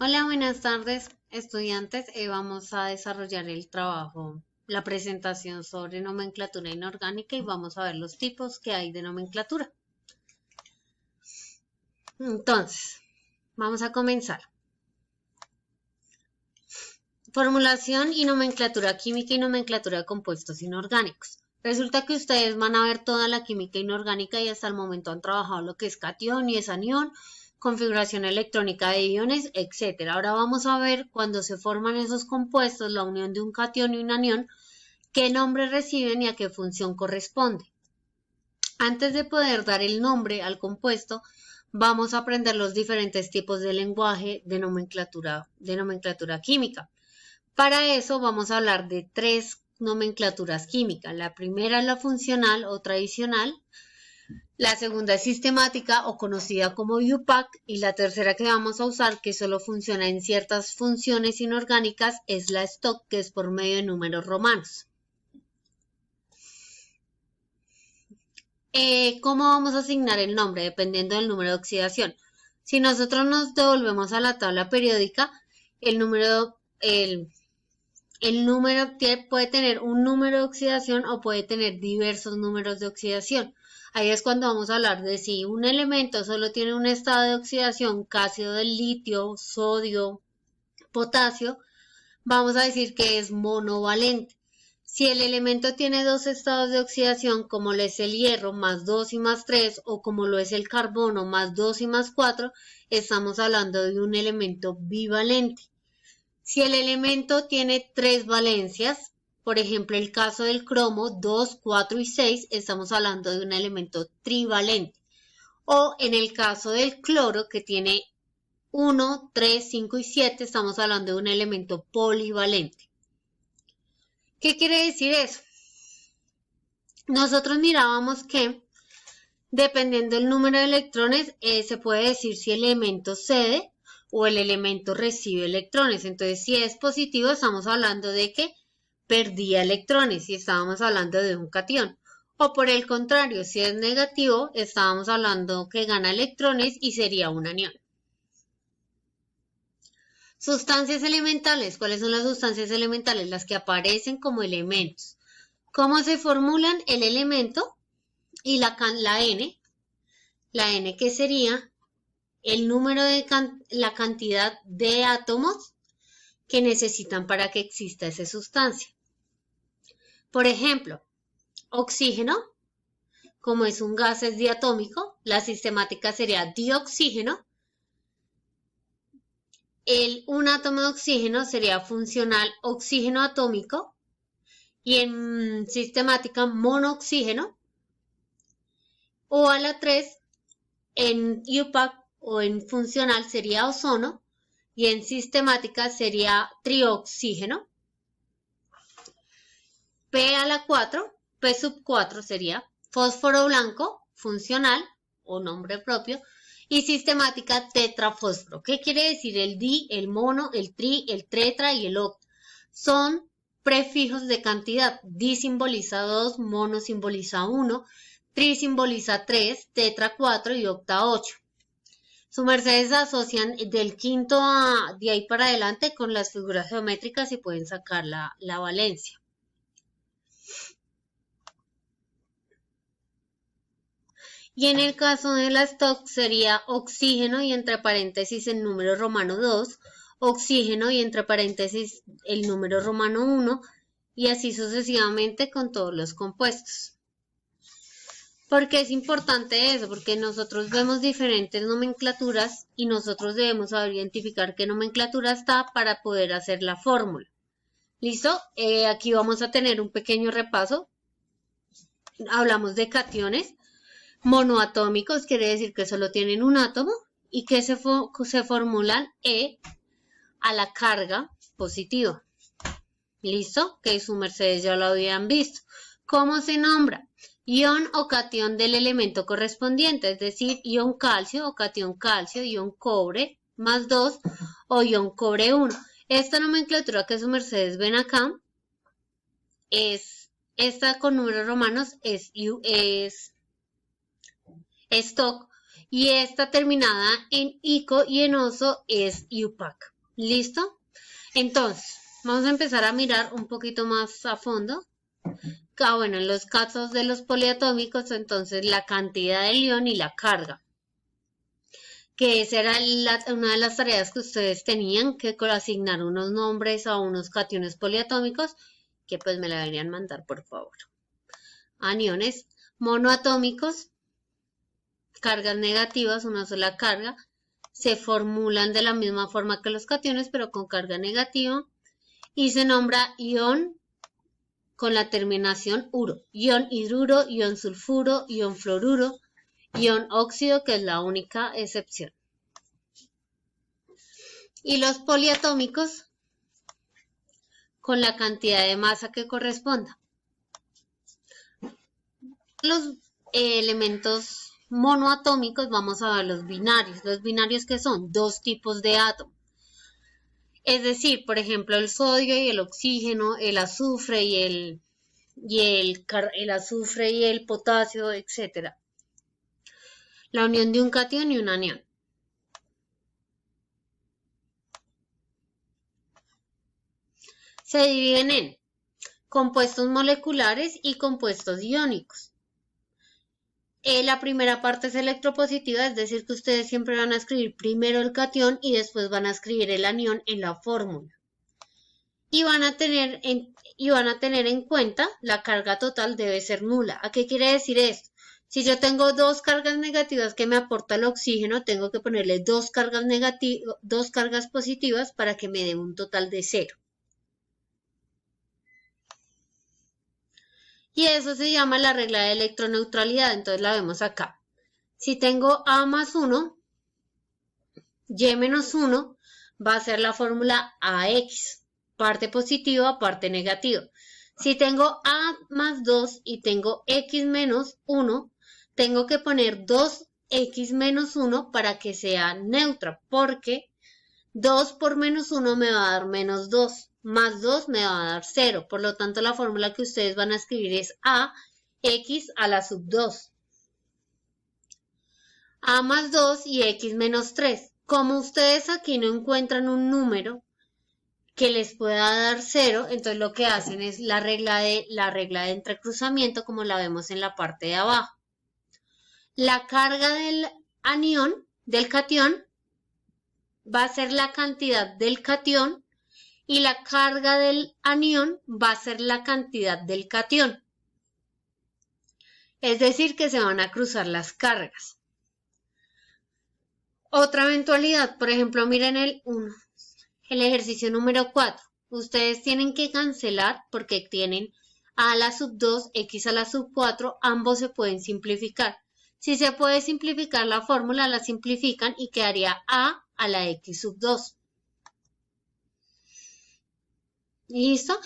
Hola, buenas tardes, estudiantes. Vamos a desarrollar el trabajo, la presentación sobre nomenclatura inorgánica y vamos a ver los tipos que hay de nomenclatura. Entonces, vamos a comenzar. Formulación y nomenclatura química y nomenclatura de compuestos inorgánicos. Resulta que ustedes van a ver toda la química inorgánica y hasta el momento han trabajado lo que es cation y es anión, configuración electrónica de iones, etc. Ahora vamos a ver cuando se forman esos compuestos, la unión de un cation y un anión, qué nombre reciben y a qué función corresponde. Antes de poder dar el nombre al compuesto, vamos a aprender los diferentes tipos de lenguaje de nomenclatura química. Para eso vamos a hablar de tres nomenclaturas químicas. La primera es la funcional o tradicional, la segunda es sistemática o conocida como UPAC y la tercera que vamos a usar, que solo funciona en ciertas funciones inorgánicas, es la STOC, que es por medio de números romanos. ¿Cómo vamos a asignar el nombre? Dependiendo del número de oxidación. Si nosotros nos devolvemos a la tabla periódica, el número puede tener un número de oxidación o puede tener diversos números de oxidación. Ahí es cuando vamos a hablar de si un elemento solo tiene un estado de oxidación, ácido del litio, sodio, potasio, vamos a decir que es monovalente. Si el elemento tiene dos estados de oxidación, como lo es el hierro, más 2 y más 3, o como lo es el carbono, más 2 y más 4, estamos hablando de un elemento bivalente. Si el elemento tiene tres valencias, por ejemplo, el caso del cromo, 2, 4 y 6, estamos hablando de un elemento trivalente. O en el caso del cloro, que tiene 1, 3, 5 y 7, estamos hablando de un elemento polivalente. ¿Qué quiere decir eso? Nosotros mirábamos que, dependiendo del número de electrones, se puede decir si el elemento cede o el elemento recibe electrones. Entonces, si es positivo, estamos hablando de que perdía electrones y estábamos hablando de un cation. O por el contrario, si es negativo, estábamos hablando que gana electrones y sería un anión. Sustancias elementales. ¿Cuáles son las sustancias elementales? Las que aparecen como elementos. ¿Cómo se formulan el elemento? Y la N. La N que sería el número de la cantidad de átomos que necesitan para que exista esa sustancia. Por ejemplo, oxígeno, como es un gas es diatómico, la sistemática sería dioxígeno. Un átomo de oxígeno sería funcional oxígeno atómico y en sistemática monooxígeno. O a la 3, en UPAC o en funcional sería ozono y en sistemática sería trioxígeno. P a la 4, P sub 4 sería fósforo blanco, funcional o nombre propio, y sistemática tetrafósforo. ¿Qué quiere decir el di, el mono, el tri, el tetra y el octa? Son prefijos de cantidad. Di simboliza 2, mono simboliza 1, tri simboliza 3, tetra 4 y octa 8. Su mercedes asocian del quinto de ahí para adelante con las figuras geométricas y pueden sacar la valencia. Y en el caso de la STOC sería oxígeno y entre paréntesis el número romano 2, oxígeno y entre paréntesis el número romano 1 y así sucesivamente con todos los compuestos. ¿Por qué es importante eso? Porque nosotros vemos diferentes nomenclaturas y nosotros debemos saber identificar qué nomenclatura está para poder hacer la fórmula. ¿Listo? Aquí vamos a tener un pequeño repaso. Hablamos de cationes. Monoatómicos quiere decir que solo tienen un átomo y que se formulan E a la carga positiva. ¿Listo? Que su mercedes ya lo habían visto. ¿Cómo se nombra? Ion o cation del elemento correspondiente, es decir, ion calcio o cation calcio, ion cobre más 2 o ion cobre 1. Esta nomenclatura que su mercedes ven acá, esta con números romanos es STOC Y esta terminada en ico y en oso es IUPAC. ¿Listo? Entonces, vamos a empezar a mirar un poquito más a fondo. Bueno, en los casos de los poliatómicos, entonces la cantidad de ion y la carga. Que esa era una de las tareas que ustedes tenían, que asignar unos nombres a unos cationes poliatómicos, que pues me la deberían mandar, por favor. Aniones monoatómicos, cargas negativas, una sola carga, se formulan de la misma forma que los cationes, pero con carga negativa, y se nombra ion con la terminación uro, ion hidruro, ion sulfuro, ion fluoruro, ion óxido, que es la única excepción. Y los poliatómicos con la cantidad de masa que corresponda. Los elementos monoatómicos, vamos a ver los binarios. Los binarios, que son dos tipos de átomo. Es decir, por ejemplo, el sodio y el oxígeno, el azufre y el azufre y el potasio, etc. La unión de un catión y un anión. Se dividen en compuestos moleculares y compuestos iónicos. La primera parte es electropositiva, es decir, que ustedes siempre van a escribir primero el catión y después van a escribir el anión en la fórmula. Y van a tener en cuenta la carga total debe ser nula. ¿A qué quiere decir esto? Si yo tengo dos cargas negativas que me aporta el oxígeno, tengo que ponerle dos cargas positivas para que me dé un total de 0. Y eso se llama la regla de electroneutralidad, entonces la vemos acá. Si tengo A más 1, Y menos 1, va a ser la fórmula AX, parte positiva, parte negativa. Si tengo A más 2 y tengo X menos 1, tengo que poner 2X menos 1 para que sea neutra, porque 2 por menos 1 me va a dar menos 2. Más 2 me va a dar 0. Por lo tanto, la fórmula que ustedes van a escribir es AX a la sub 2. A más 2 y X menos 3. Como ustedes aquí no encuentran un número que les pueda dar 0, entonces lo que hacen es la regla de entrecruzamiento, como la vemos en la parte de abajo. La carga del anión, del catión, va a ser la cantidad del catión y la carga del anión va a ser la cantidad del catión. Es decir, que se van a cruzar las cargas. Otra eventualidad, por ejemplo, miren el ejercicio número 4. Ustedes tienen que cancelar porque tienen A a la sub 2, X a la sub 4, ambos se pueden simplificar. Si se puede simplificar la fórmula, la simplifican y quedaría A a la X sub 2. ¿Listo?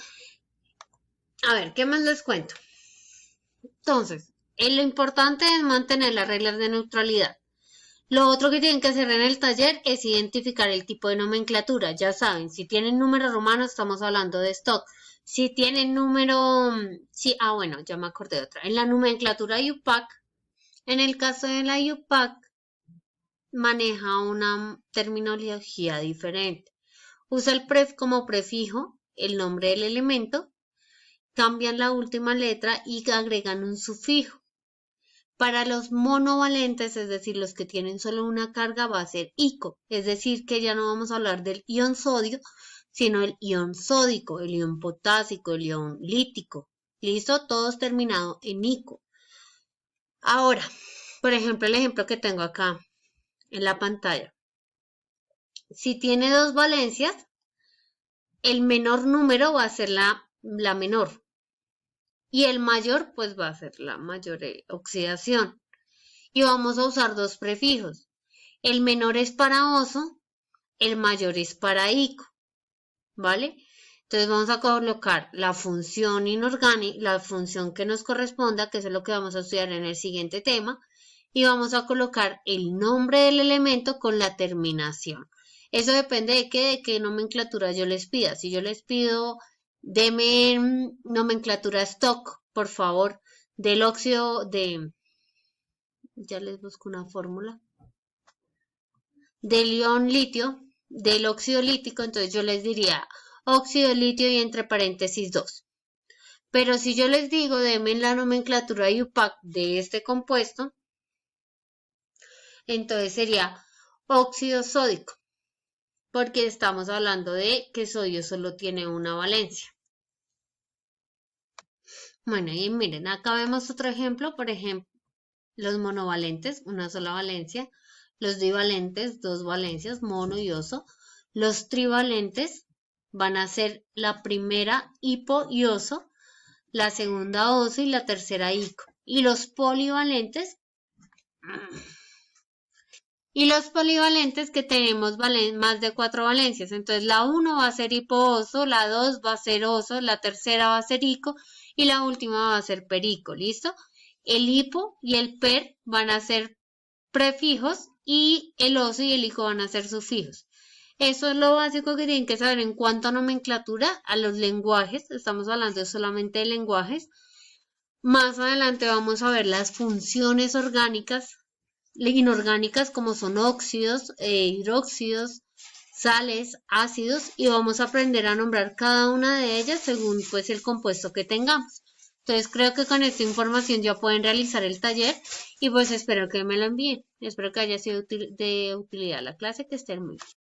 A ver, ¿qué más les cuento? Entonces, lo importante es mantener las reglas de neutralidad. Lo otro que tienen que hacer en el taller es identificar el tipo de nomenclatura. Ya saben, si tienen número romano estamos hablando de stock. Si tienen número... bueno, ya me acordé de otra. En la nomenclatura IUPAC, en el caso de la IUPAC, maneja una terminología diferente. Usa el pref como prefijo, el nombre del elemento, cambian la última letra y agregan un sufijo. Para los monovalentes, es decir, los que tienen solo una carga, va a ser ico, es decir, que ya no vamos a hablar del ion sodio, sino el ion sódico, el ion potásico, el ion lítico. ¿Listo? Todos terminados en ico. Ahora, por ejemplo, el ejemplo que tengo acá en la pantalla. Si tiene dos valencias, el menor número va a ser la menor. Y el mayor, pues va a ser la mayor oxidación. Y vamos a usar dos prefijos. El menor es para oso, el mayor es para ico. ¿Vale? Entonces vamos a colocar la función inorgánica, la función que nos corresponda, que es lo que vamos a estudiar en el siguiente tema. Y vamos a colocar el nombre del elemento con la terminación. Eso depende de qué nomenclatura yo les pida. Si yo les pido, deme nomenclatura stock, por favor, del óxido de... Ya les busco una fórmula. del ion litio, del óxido lítico, entonces yo les diría óxido de litio y entre paréntesis 2. Pero si yo les digo, denme la nomenclatura IUPAC de este compuesto, entonces sería óxido sódico, porque estamos hablando de que sodio solo tiene una valencia. Bueno, y miren, acá vemos otro ejemplo, por ejemplo, los monovalentes, una sola valencia, los divalentes, dos valencias, mono y oso. Los trivalentes van a ser la primera hipo y oso, la segunda oso y la tercera ico. Y los polivalentes que tenemos más de 4 valencias. Entonces la 1 va a ser hipo-oso, la 2 va a ser oso, la tercera va a ser ico y la última va a ser perico, ¿listo? El hipo y el per van a ser prefijos y el oso y el ico van a ser sufijos. Eso es lo básico que tienen que saber en cuanto a nomenclatura, a los lenguajes. Estamos hablando solamente de lenguajes. Más adelante vamos a ver las funciones orgánicas, inorgánicas, como son óxidos, hidróxidos, sales, ácidos, y vamos a aprender a nombrar cada una de ellas según pues el compuesto que tengamos. Entonces creo que con esta información ya pueden realizar el taller y pues espero que me lo envíen. Espero que haya sido de utilidad la clase, que estén muy bien.